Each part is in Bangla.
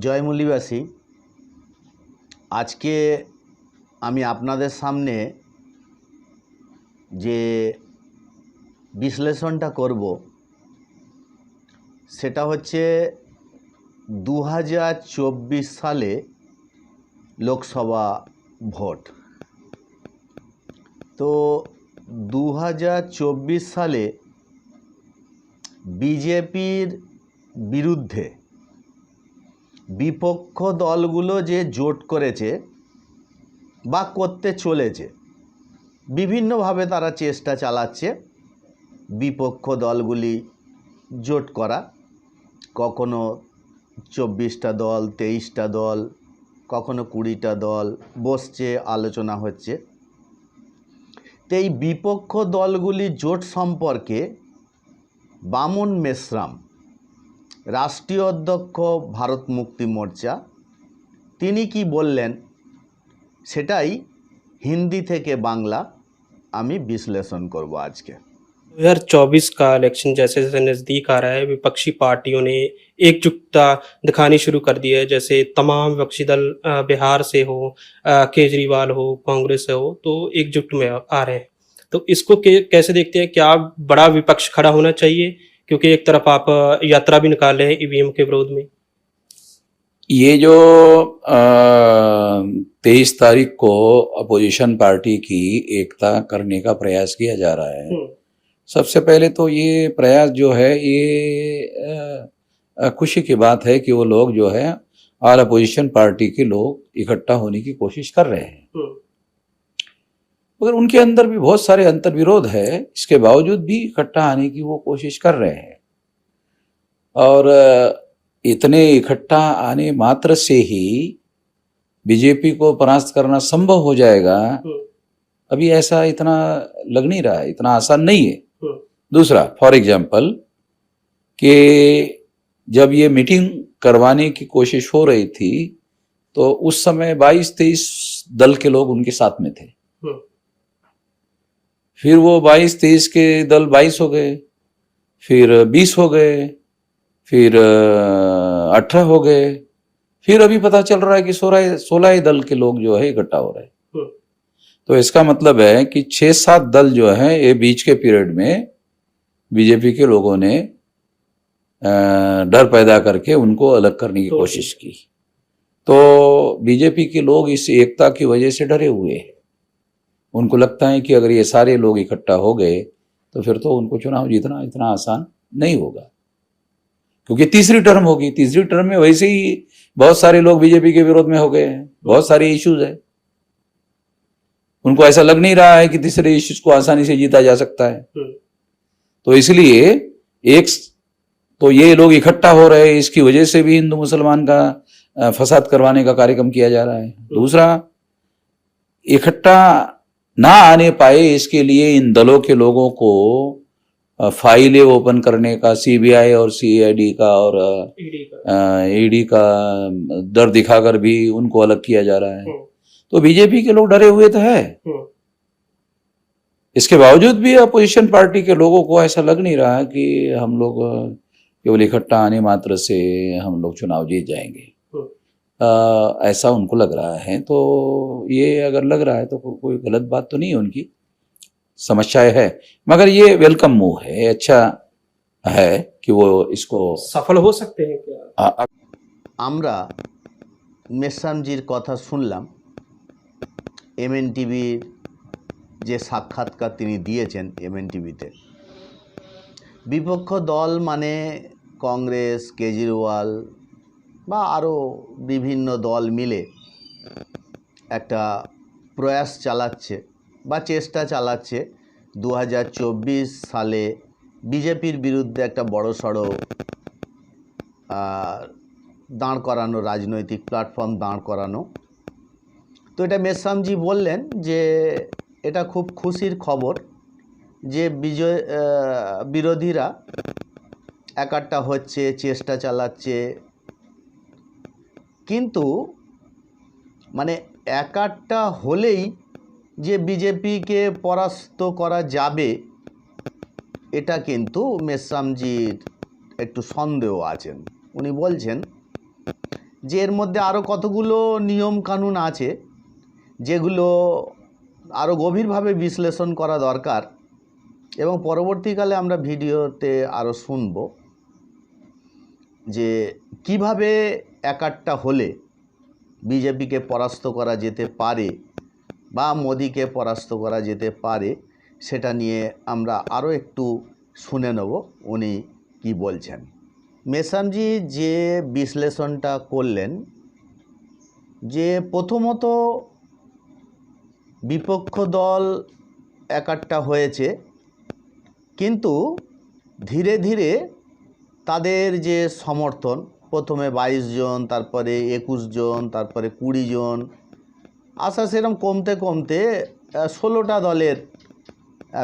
জয়মূলীবাসী, আজকে আমি আপনাদের সামনে যে বিশ্লেষণটা করব সেটা হচ্ছে 2024 সালে লোকসভা ভোট। তো 2024 সালে বিজেপির বিরুদ্ধে বিপক্ষ দলগুলো যে জোট করেছে বা করতে চলেছে, বিভিন্নভাবে তারা চেষ্টা চালাচ্ছে বিপক্ষ দলগুলি জোট করা। কখনো 24টা দল, 23টা দল, কখনো 20টা দল বসছে, আলোচনা হচ্ছে। তো এই বিপক্ষ দলগুলি জোট সম্পর্কে বামন মেশরাম, রাষ্ট্রীয় অধ্যক্ষ ভারত মুক্তি মোর্চা, তিনি কি বললেন সেটাই হিন্दी থেকে বাংला আমি বিশ্লেষण করব आज के। 2024 का इलेक्शन जैसे जैसे नज़दीक आ रहा है, विपक्षी पार्टियों ने एकजुटता दिखानी शुरू कर दी है। जैसे तमाम विपक्षी दल बिहार से हो, केजरीवाल हो, कांग्रेस से हो, तो एकजुट में आ रहे हैं। तो इसको कैसे देखते हैं? क्या बड़ा विपक्ष खड़ा होना चाहिए? क्योंकि एक तरफ आप यात्रा भी निकाल रहे हैं ईवीएम के विरोध में। ये जो 23 तारीख को अपोजिशन पार्टी की एकता करने का प्रयास किया जा रहा है, सबसे पहले तो ये प्रयास जो है ये खुशी की बात है कि वो लोग जो है ऑल अपोजिशन पार्टी के लोग इकट्ठा होने की कोशिश कर रहे हैं। मगर उनके अंदर भी बहुत सारे अंतर्विरोध है, इसके बावजूद भी इकट्ठा आने की वो कोशिश कर रहे हैं। और इतने इकट्ठा आने मात्र से ही बीजेपी को परास्त करना संभव हो जाएगा, अभी ऐसा इतना लग नहीं रहा है, इतना आसान नहीं है। दूसरा, फॉर एग्जाम्पल कि जब ये मीटिंग करवाने की कोशिश हो रही थी तो उस समय 22-23 दल के लोग उनके साथ में थे। फिर वो 22-23 के दल 22 हो गए, फिर 20 हो गए, फिर 18 हो गए, फिर अभी पता चल रहा है कि 16 दल के लोग जो है इकट्ठा हो रहे हैं। तो इसका मतलब है कि 6-7 दल जो है ये बीच के पीरियड में बीजेपी के लोगों ने डर पैदा करके उनको अलग करने की कोशिश की। तो बीजेपी के लोग इस एकता की वजह से डरे हुए हैं। उनको लगता है कि अगर ये सारे लोग इकट्ठा हो गए तो फिर तो उनको चुनाव जीतना इतना आसान नहीं होगा, क्योंकि तीसरी टर्म होगी। तीसरी टर्म में वैसे ही बहुत सारे लोग बीजेपी के विरोध में हो गए हैं, बहुत सारे इश्यूज है। उनको ऐसा लग नहीं रहा है कि तीसरे इश्यूज को आसानी से जीता जा सकता है। तो इसलिए एक तो ये लोग इकट्ठा हो रहे हैं, इसकी वजह से भी हिंदू मुसलमान का फसाद करवाने का कार्यक्रम किया जा रहा है। दूसरा, इकट्ठा ना आने पाए इसके लिए इन दलों के लोगों को फाइलें ओपन करने का, सीबीआई और सीआईडी का और ईडी का डर दिखाकर भी उनको अलग किया जा रहा है। तो बीजेपी के लोग डरे हुए तो है, इसके बावजूद भी अपोजिशन पार्टी के लोगों को ऐसा लग नहीं रहा कि हम लोग केवल इकट्ठा आने मात्र से हम लोग चुनाव जीत जाएंगे। ऐसा उनको लग रहा है। तो ये अगर लग रहा है तो कोई गलत बात तो नहीं है, उनकी समस्याएं है, मगर ये वेलकम मूव है, अच्छा है कि वो इसको सफल हो सकते हैं क्या? আমরা মেশরামজির কথা শুনলাম, এমএনটিভির যে সাক্ষাৎকার তিনি দিয়েছেন এমএনটিভিতে। বিপক্ষ দল মানে কংগ্রেস, কেজরিওয়াল বা আরও বিভিন্ন দল মিলে একটা প্রয়াস চালাচ্ছে বা চেষ্টা চালাচ্ছে 2024 সালে বিজেপির বিরুদ্ধে একটা বড়সড় দাঁড় করানো, রাজনৈতিক প্ল্যাটফর্ম দাঁড় করানো। তো এটা মেশরামজি বললেন যে এটা খুব খুশির খবর যে বিরোধীরা একাট্টা হচ্ছে, চেষ্টা চালাচ্ছে, কিন্তু মানে একাট্টা হলেই যে বিজেপিকে পরাস্ত করা যাবে এটা কিন্তু মেশরামজির একটু সন্দেহ আছেন। উনি বলছেন যে এর মধ্যে আরও কতগুলো নিয়ম কানুন আছে যেগুলো আরও গভীরভাবে বিশ্লেষণ করা দরকার, এবং পরবর্তীকালে আমরা ভিডিওতে আরও শুনব যে কিভাবে একাট্টা হলে বিজেপিকে পরাস্ত করা যেতে পারে বা মোদিকে পরাস্ত করা যেতে পারে, সেটা নিয়ে আমরা আরও একটু শুনে নেব উনি কি বলছেন। মেসামজি যে বিশ্লেষণটা করলেন যে প্রথমত বিপক্ষ দল একাট্টা হয়েছে, কিন্তু ধীরে ধীরে তাদের যে সমর্থন, প্রথমে 22 জন, তারপরে 21 জন, তারপরে 20 জন, আশা সেরকম কমতে কমতে 16টা দলের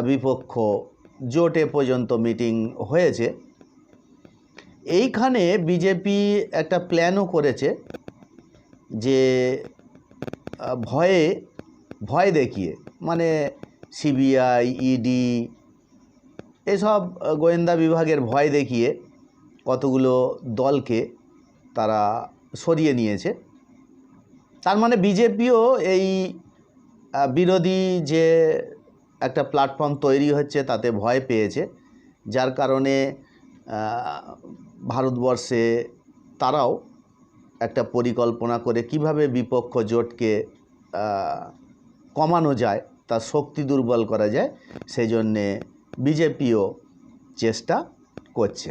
বিপক্ষ জোটে পর্যন্ত মিটিং হয়েছে। এইখানে বিজেপি একটা প্ল্যানও করেছে যে ভয় দেখিয়ে, মানে সিবিআই, ইডি এসব গোয়েন্দা বিভাগের ভয় দেখিয়ে কতগুলো দলকে তারা সরিয়ে নিয়েছে। তার মানে বিজেপিও এই বিরোধী যে একটা প্ল্যাটফর্ম তৈরি হচ্ছে তাতে ভয় পেয়েছে, যার কারণে ভারতবর্ষে তারাও একটা পরিকল্পনা করে কিভাবে বিপক্ষ জোটকে কমানো যায়, তার শক্তি দুর্বল করা যায়, সেই জন্যে বিজেপিও চেষ্টা করছে।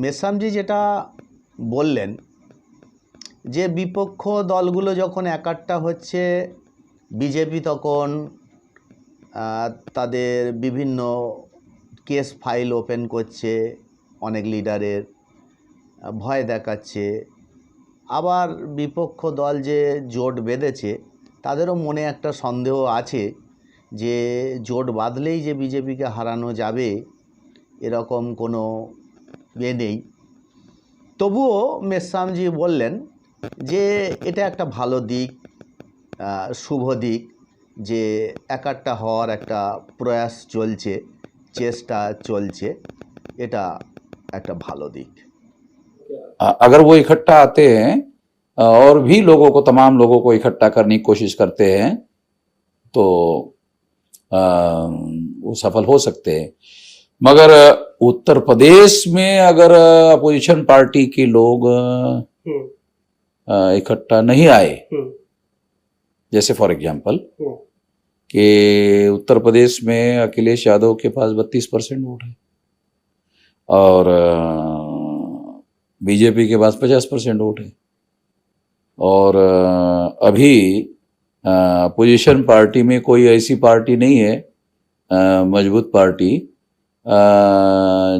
মেসামজি যেটা বললেন যে বিপক্ষ দলগুলো যখন একাট্টা হচ্ছে, বিজেপি তখন তাদের বিভিন্ন কেস ফাইল ওপেন করছে, অনেক লিডারের ভয় দেখাচ্ছে। আবার বিপক্ষ দল যে জোট বেঁধেছে তাদেরও মনে একটা সন্দেহ আছে যে জোট বাঁধলেই যে বিজেপিকে হারানো যাবে এরকম কোনো নেই। তবুও মেসামজি বললেন যে এটা একটা ভালো দিক, শুভ দিক, যে একাট্টা হওয়ার একটা প্রয়াস চলছে, চেষ্টা চলছে, এটা একটা ভালো দিক। अगर वो इकट्ठा आते हैं और भी लोगों को, तमाम लोगों को इकट्ठा करने की कोशिश करते हैं तो वो सफल हो सकते हैं। मगर उत्तर प्रदेश में अगर अपोजिशन पार्टी के लोग इकट्ठा नहीं आए, जैसे फॉर एग्जांपल कि उत्तर प्रदेश में अखिलेश यादव के पास 32% वोट है और बीजेपी के पास 50% वोट है, और अभी अपोजिशन पार्टी में कोई ऐसी पार्टी नहीं है मजबूत पार्टी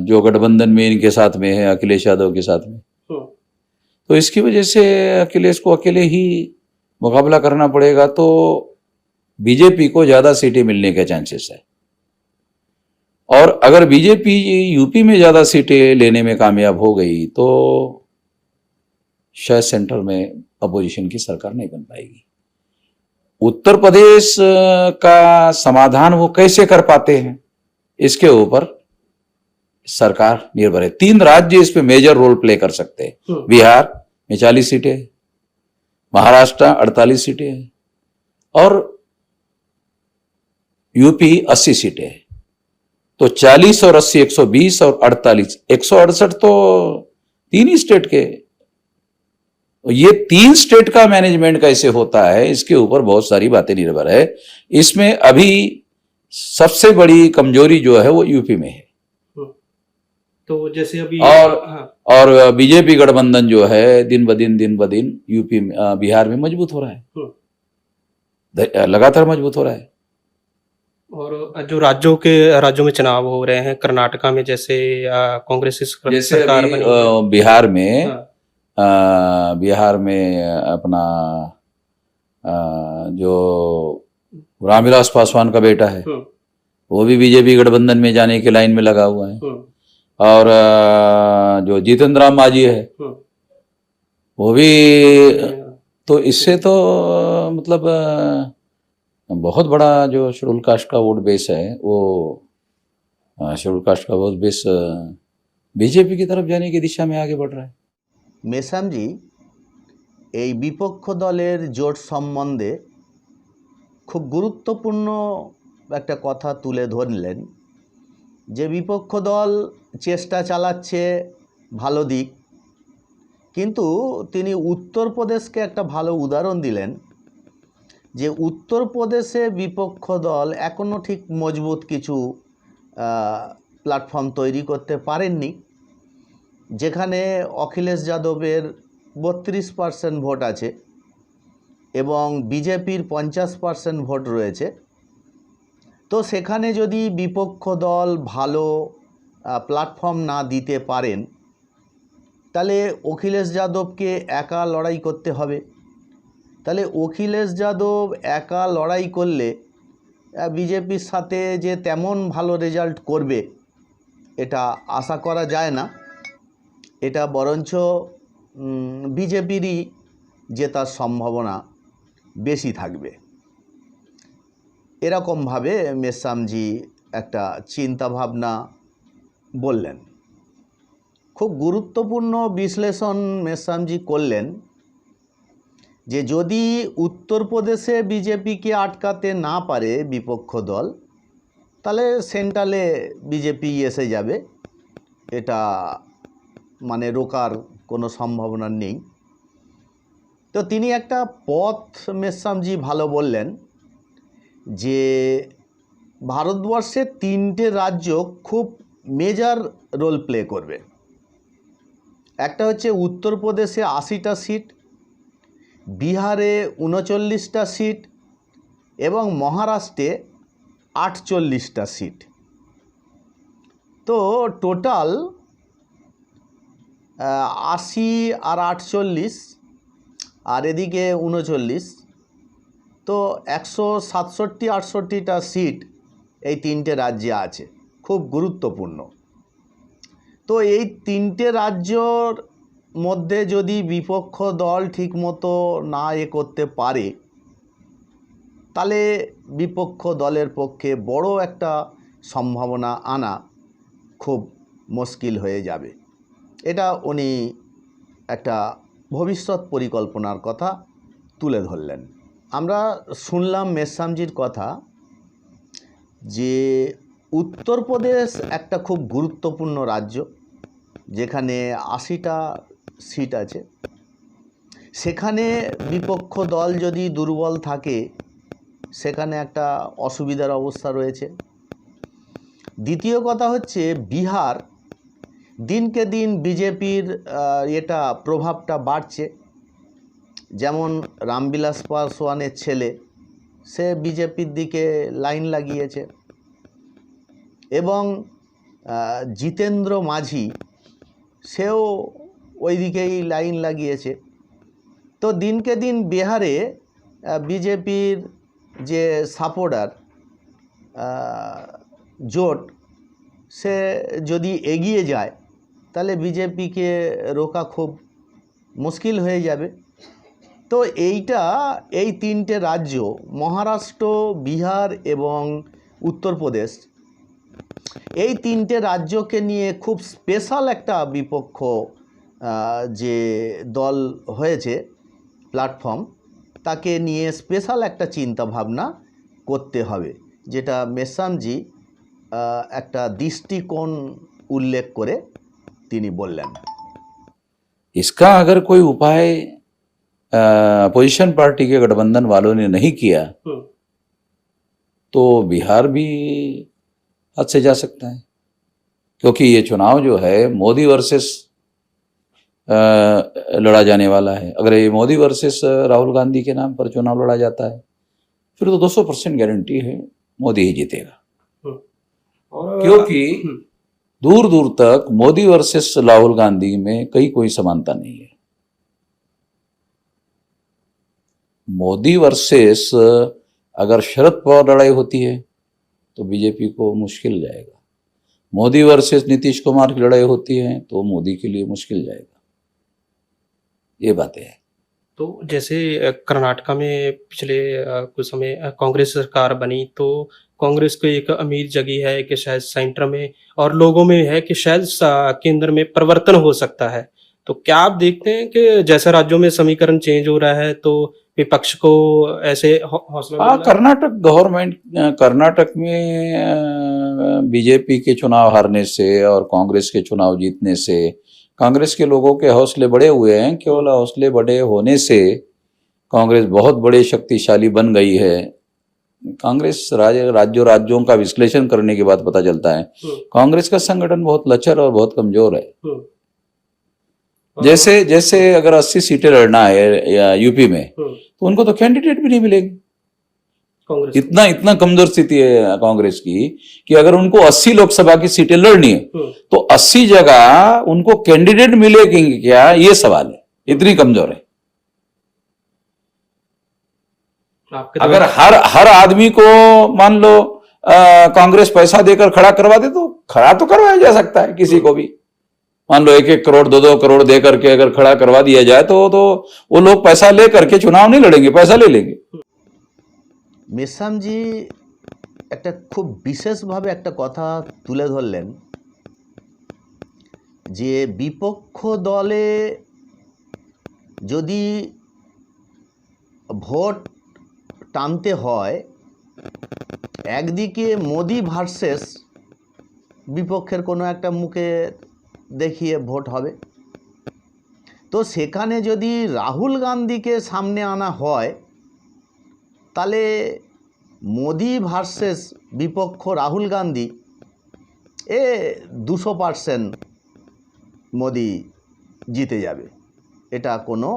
जो गठबंधन में इनके साथ में है, अखिलेश यादव के साथ में। तो इसकी वजह से अखिलेश को अकेले ही मुकाबला करना पड़ेगा, तो बीजेपी को ज्यादा सीटें मिलने के चांसेस है। और अगर बीजेपी यूपी में ज्यादा सीटें लेने में कामयाब हो गई तो शायद सेंटर में अपोजिशन की सरकार नहीं बन पाएगी। उत्तर प्रदेश का समाधान वो कैसे कर पाते हैं इसके ऊपर सरकार निर्भर है। 3 राज्य इस पे मेजर रोल प्ले कर सकते हैं। बिहार में 40 सीटें, महाराष्ट्र 48 सीटें हैं और यूपी 80 सीटें हैं। तो 40 और 80, 120 और 48, 168 तो 3 ही स्टेट के। ये 3 स्टेट का मैनेजमेंट कैसे होता है इसके ऊपर बहुत सारी बातें निर्भर है। इसमें अभी सबसे बड़ी कमजोरी जो है वो यूपी में है। तो जैसे अभी और बीजेपी गठबंधन जो है दिन ब दिन यूपी में, बिहार में मजबूत हो रहा है, लगातार मजबूत हो रहा है। और जो राज्यों में चुनाव हो रहे हैं, कर्नाटका में जैसे कांग्रेस सरकार बनी है। बिहार में अपना जो रामविलास पासवान का बेटा है वो भी बीजेपी गठबंधन में जाने के लाइन में लगा हुआ है, और जो जीतन राम मांझी है वो भी। तो इससे तो मतलब बहुत बड़ा जो शेड्यूल कास्ट का वोट बेस है वो शेड्यूल कास्ट का वोट बेस बीजेपी की तरफ जाने की दिशा में आगे बढ़ रहा है। मेसामजी এই বিপক্ষ দলের জোট সম্বন্ধে খুব গুরুত্বপূর্ণ একটা কথা তুলে ধরলেন যে বিপক্ষ দল চেষ্টা চালাচ্ছে ভালো দিক, কিন্তু তিনি উত্তরপ্রদেশকে একটা ভালো উদাহরণ দিলেন যে উত্তরপ্রদেশে বিপক্ষ দল এখনও ঠিক মজবুত কিছু প্ল্যাটফর্ম তৈরি করতে পারেননি, যেখানে অখিলেশ যাদবের 32% ভোট আছে এবং বিজেপির 50% ভোট রয়েছে। তো সেখানে যদি বিপক্ষ দল ভালো প্ল্যাটফর্ম না দিতে পারেন তাহলে অখিলেশ যাদবকে একা লড়াই করতে হবে। তাহলে অখিলেশ যাদব একা লড়াই করলে বিজেপির সাথে যে তেমন ভালো রেজাল্ট করবে এটা আশা করা যায় না। এটা বরঞ্চ বিজেপিরই জেতার সম্ভাবনা বেশি থাকবে। এরকমভাবে মেশ্রামজি একটা চিন্তাভাবনা বললেন। খুব গুরুত্বপূর্ণ বিশ্লেষণ মেশ্রামজি করলেন যে যদি উত্তরপ্রদেশে বিজেপিকে আটকাতে না পারে বিপক্ষ দল, তাহলে সেন্ট্রালে বিজেপি এসে যাবে, এটা মানে রোকার কোনো সম্ভাবনা নেই। তো তিনি একটা পথ মেশ্রামজি ভালো বললেন যে ভারতবর্ষের 3টে রাজ্য খুব মেজর রোল প্লে করবে। একটা হচ্ছে উত্তরপ্রদেশে 80টা সিট, বিহারে 39টা সিট এবং মহারাষ্ট্রে 48টা সিট। তো টোটাল 80 আর 48 আর এদিকে 39, তো 167-68টা সিট এই 3টে রাজ্যে আছে, খুব গুরুত্বপূর্ণ। তো এই 3টে রাজ্যর মধ্যে যদি বিপক্ষ দল ঠিকমতো না করতে পারে তাহলে বিপক্ষ দলের পক্ষে বড় একটা সম্ভাবনা আনা খুব মুশকিল হয়ে যাবে। এটা উনি একটা ভবিষ্যৎ পরিকল্পনার কথা তুলে ধরলেন। আমরা শুনলাম মেশ্রামজির কথা যে উত্তরপ্রদেশ একটা খুব গুরুত্বপূর্ণ রাজ্য, যেখানে 80টা সিট আছে। সেখানে বিপক্ষ দল যদি দুর্বল থাকে সেখানে একটা অসুবিধার অবস্থা রয়েছে। দ্বিতীয় কথা হচ্ছে বিহার, দিনকে দিন বিজেপির এটা প্রভাবটা বাড়ছে। যেমন রামবিলাস পাসওয়ানের ছেলে, সে বিজেপির দিকে লাইন লাগিয়েছে এবং জিতেন্দ্র মাঝি সেও ওই দিকেই লাইন লাগিয়েছে। তো দিনকে দিন বিহারে বিজেপির যে সাপোর্টার জোট, সে যদি এগিয়ে যায় তাহলে বিজেপিকে রোকা খুব মুশকিল হয়ে যাবে। তো এই 3টে রাজ্য, মহারাষ্ট্র, বিহার এবং উত্তরপ্রদেশ, এই 3টে রাজ্যকে নিয়ে খুব স্পেশাল একটা বিপক্ষ যে দল হয়েছে প্ল্যাটফর্ম, তাকে নিয়ে স্পেশাল একটা চিন্তা ভাবনা করতে হবে, যেটা মেশ্রামজি একটা দৃষ্টিकोण উল্লেখ করে তিনি বললেন। इसका अगर कोई उपाय अपोजिशन पार्टी के गठबंधन वालों ने नहीं किया तो बिहार भी हद से जा सकता है, क्योंकि ये चुनाव जो है मोदी वर्सेस लड़ा जाने वाला है। अगर ये मोदी वर्सेस राहुल गांधी के नाम पर चुनाव लड़ा जाता है फिर तो 200% गारंटी है मोदी ही जीतेगा, क्योंकि दूर दूर तक मोदी वर्सेस राहुल गांधी में कोई समानता नहीं है। मोदी वर्सेस अगर शरद पवार लड़ाई होती है तो बीजेपी को मुश्किल जाएगा, मोदी वर्सेस नीतीश कुमार की लड़ाई होती है तो मोदी के लिए मुश्किल जाएगा। ये बातें हैं। तो जैसे कर्नाटका में पिछले कुछ समय कांग्रेस सरकार बनी तो कांग्रेस को एक उम्मीद जगी है कि शायद सेंटर में और लोगों में है कि शायद केंद्र में परिवर्तन हो सकता है। तो क्या आप देखते हैं कि जैसे राज्यों में समीकरण चेंज हो रहा है तो विपक्ष को ऐसे हौसला मिल हाँ, रहा है? कर्नाटक गवर्नमेंट, कर्नाटक में बीजेपी के चुनाव हारने से और कांग्रेस के चुनाव जीतने से कांग्रेस के लोगों के हौसले बढ़े हुए हैं। केवल हौसले बढ़े होने से कांग्रेस बहुत बड़े शक्तिशाली बन गई है। कांग्रेस राज्यों का विश्लेषण करने के बाद पता चलता है कांग्रेस का संगठन बहुत लचर और बहुत कमजोर है। जैसे जैसे अगर 80 सीटें लड़ना है या यूपी में, तो उनको तो कैंडिडेट भी नहीं मिलेगी। कांग्रेस इतना इतना कमजोर स्थिति है कांग्रेस की कि अगर उनको 80 लोकसभा की सीटें लड़नी है तो 80 जगह उनको कैंडिडेट मिलेंगे क्या, ये सवाल है। इतनी कमजोर है। अगर हर आदमी को मान लो कांग्रेस पैसा देकर खड़ा करवा दे तो खड़ा तो करवाया जा सकता है किसी को भी। मान लो 1-1 करोड़ 2-2 करोड़ दे करके अगर खड़ा करवा दिया जाए तो वो लोग पैसा ले करके चुनाव नहीं लड़ेंगे, पैसा ले लेंगे। মেসামজি একটা খুব বিশেষভাবে একটা কথা তুলে ধরলেন যে বিপক্ষ দলে যদি ভোট টানতে হয় একদিকে মোদি ভার্সেস বিপক্ষের কোনো একটা মুখে দেখিয়ে ভোট হবে, তো সেখানে যদি রাহুল গান্ধীকে সামনে আনা হয় তাহলে মোদি ভার্সেস বিপক্ষ রাহুল গান্ধী 200% মোদি জিতে যাবে। এটা কোনো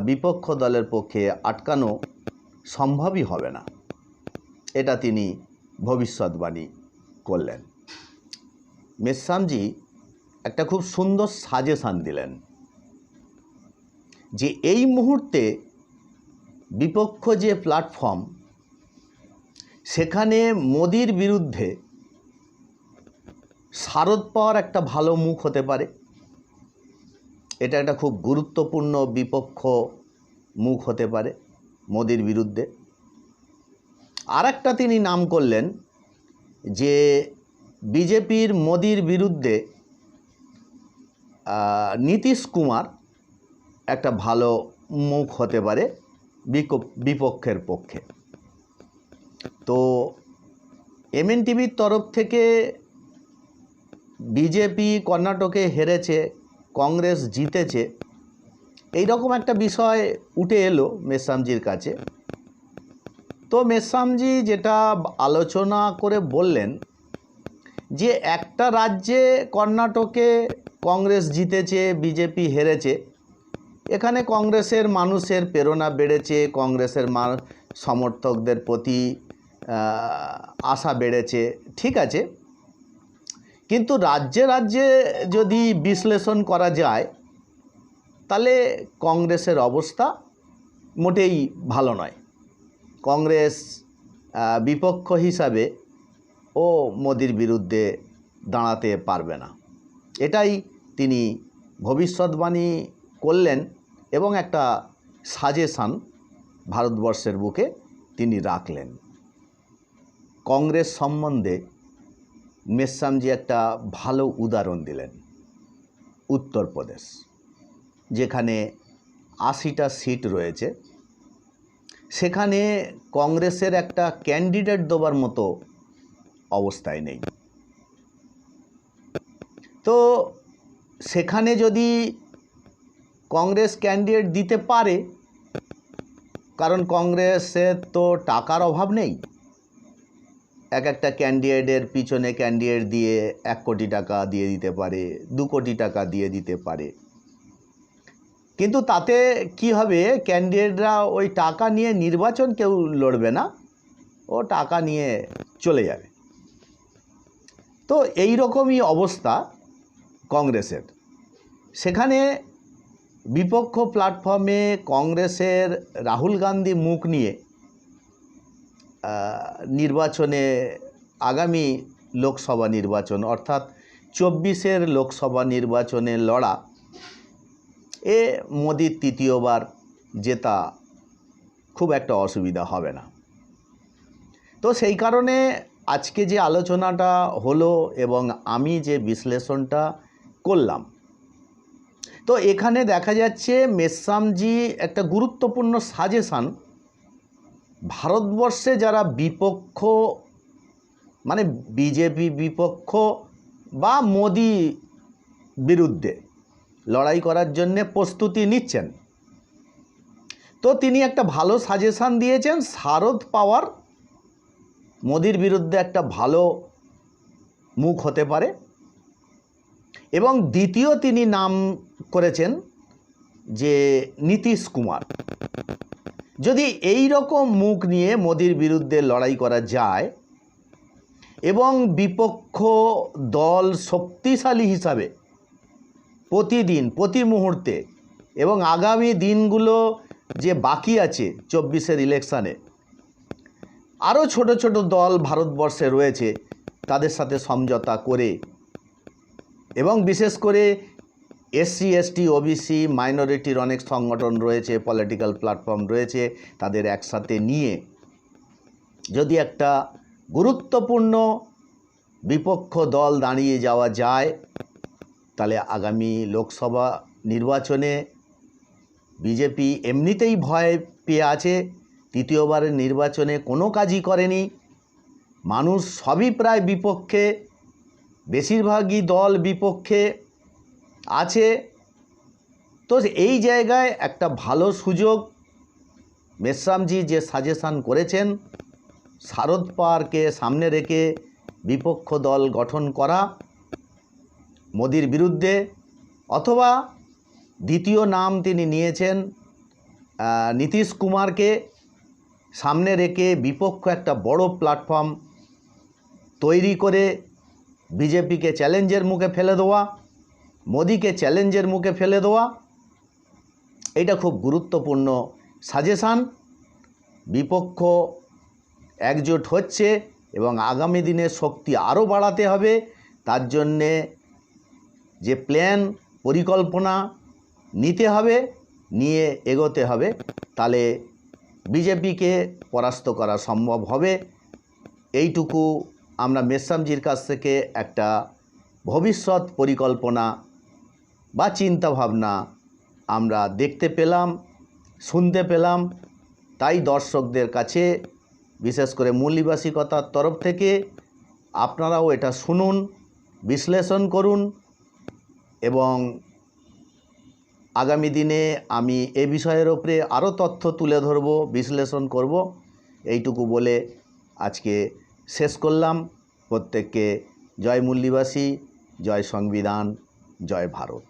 বিপক্ষ দলের পক্ষে আটকানো সম্ভবই হবে না, এটা তিনি ভবিষ্যৎবাণী করলেন। মেসামজি একটা খুব সুন্দর সাজেশান দিলেন যে এই মুহূর্তে বিপক্ষ যে প্ল্যাটফর্ম সেখানে মোদির বিরুদ্ধে শারদ পাওয়ার একটা ভালো মুখ হতে পারে। এটা একটা খুব গুরুত্বপূর্ণ বিপক্ষ মুখ হতে পারে মোদির বিরুদ্ধে। আর একটা তিনি নাম করলেন যে বিজেপির মোদির বিরুদ্ধে নীতিশ কুমার একটা ভালো মুখ হতে পারে বিপক্ষের পক্ষে। তো এমএনটিভির তরফ থেকে বিজেপি কর্ণাটকে হেরেছে, কংগ্রেস জিতেছে, এই রকম একটা বিষয় উঠে এলো মেসামজির কাছে। তো মেসামজি যেটা আলোচনা করে বললেন যে একটা রাজ্যে কর্ণাটকে কংগ্রেস জিতেছে, বিজেপি হেরেছে, এখানে কংগ্রেসের মানুষের প্রেরণা বেড়েছে, কংগ্রেসের সমর্থকদের প্রতি আশা বেড়েছে, ঠিক আছে। কিন্তু রাজ্যে রাজ্যে যদি বিশ্লেষণ করা যায় তাহলে কংগ্রেসের অবস্থা মোটেই ভালো নয়। কংগ্রেস বিপক্ষ হিসাবে ও মোদির বিরুদ্ধে দাঁড়াতে পারবে না, এটাই তিনি ভবিষ্যৎবাণী করলেন এবং একটা সাজেশান ভারতবর্ষের বুকে তিনি রাখলেন। কংগ্রেস সম্বন্ধে মেসামজি একটা ভালো উদাহরণ দিলেন। উত্তরপ্রদেশ, যেখানে 80টা সিট রয়েছে, সেখানে কংগ্রেসের একটা ক্যান্ডিডেট দেওয়ার মতো অবস্থায় নেই। তো সেখানে যদি কংগ্রেস ক্যান্ডিডেট দিতে পারে, কারণ কংগ্রেসের তো টাকার অভাব নেই, একটা ক্যান্ডিডেটের পিছনে ক্যান্ডিডেট দিয়ে 1 কোটি টাকা দিয়ে দিতে পারে, 2 কোটি টাকা দিয়ে দিতে পারে। কিন্তু তাতে কি হবে, ক্যান্ডিডেটরা ওই টাকা নিয়ে নির্বাচন কেউ লড়বে না, ও টাকা নিয়ে চলে যাবে। তো এই রকমই অবস্থা কংগ্রেসের। সেখানে বিপক্ষ প্ল্যাটফর্মে কংগ্রেসের রাহুল গান্ধী মুখ নিয়ে নির্বাচনে, আগামী লোকসভা নির্বাচন অর্থাৎ 24-এর লোকসভা নির্বাচনে লড়া, মোদির তৃতীয়বার জেতা খুব একটা অসুবিধা হবে না। তো সেই কারণে আজকে যে আলোচনাটা হলো এবং আমি যে বিশ্লেষণটা করলাম, তো এখানে দেখা যাচ্ছে মেসামজি একটা গুরুত্বপূর্ণ সাজেশান ভারতবর্ষে যারা বিপক্ষ, মানে বিজেপি বিপক্ষ বা মোদি বিরুদ্ধে লড়াই করার জন্যে প্রস্তুতি নিচ্ছেন, তো তিনি একটা ভালো সাজেশান দিয়েছেন। শারদ পাওয়ার মোদির বিরুদ্ধে একটা ভালো মুখ হতে পারে। এবং দ্বিতীয় তিনি নাম করেছেন যে নীতিশ কুমার। যদি এই রকম মুখ নিয়ে মোদির বিরুদ্ধে লড়াই করা যায় এবং বিপক্ষ দল শক্তিশালী হিসাবে প্রতিদিন প্রতি মুহূর্তে এবং আগামী দিনগুলো যে বাকি আছে 24-এর ইলেকশানে, আরও ছোট ছোট দল ভারতবর্ষে রয়েছে, তাদের সাথে সমঝোতা করে এবং বিশেষ করে এসসি এসটি ওবিসি মাইনরিটির অনেক সংগঠন রয়েছে, পলিটিক্যাল প্ল্যাটফর্ম রয়েছে, তাদের একসাথে নিয়ে যদি একটা গুরুত্বপূর্ণ বিপক্ষ দল দাঁড়িয়ে যাওয়া যায়, তাহলে আগামী লোকসভা নির্বাচনে বিজেপি এমনিতেই ভয় পেয়ে আছে, তৃতীয়বারের নির্বাচনে কোনো কাজই করেনি, মানুষ সবই প্রায় বিপক্ষে, বেশিরভাগই দল বিপক্ষে আছে। তো এই জায়গায় একটা ভালো সুযোগ মেসামজি যে সাজেশান করেছেন, শারদ পাওয়ারকে সামনে রেখে বিপক্ষ দল গঠন করা মোদির বিরুদ্ধে, অথবা দ্বিতীয় নাম তিনি নিয়েছেন নীতিশ কুমারকে সামনে রেখে বিপক্ষ একটা বড় প্ল্যাটফর্ম তৈরি করে বিজেপিকে চ্যালেঞ্জের মুখে ফেলে দেওয়া, মোদিকে চ্যালেঞ্জের মুখে ফেলে দেওয়া। এটা খুব গুরুত্বপূর্ণ সাজেশান। বিপক্ষ একজোট হচ্ছে এবং আগামী দিনে শক্তি আরও বাড়াতে হবে। তার জন্যে যে প্ল্যান পরিকল্পনা নিতে হবে, নিয়ে এগোতে হবে, তাহলে বিজেপিকে পরাস্ত করা সম্ভব হবে। এইটুকু আমরা মেসামজির কাছ থেকে একটা ভবিষ্যৎ পরিকল্পনা বা চিন্তাভাবনা আমরা দেখতে পেলাম, শুনতে পেলাম। তাই দর্শকদের কাছে, বিশেষ করে মূল্যবাসিকতার তরফ থেকে, আপনারাও এটা শুনুন, বিশ্লেষণ করুন এবং আগামী দিনে আমি এ বিষয়ের ওপরে আরও তথ্য তুলে ধরব, বিশ্লেষণ করব। এইটুকু বলে আজকে শেষ করলাম। প্রত্যেককে জয় মূল্যবাসী, জয় সংবিধান, জয় ভারত।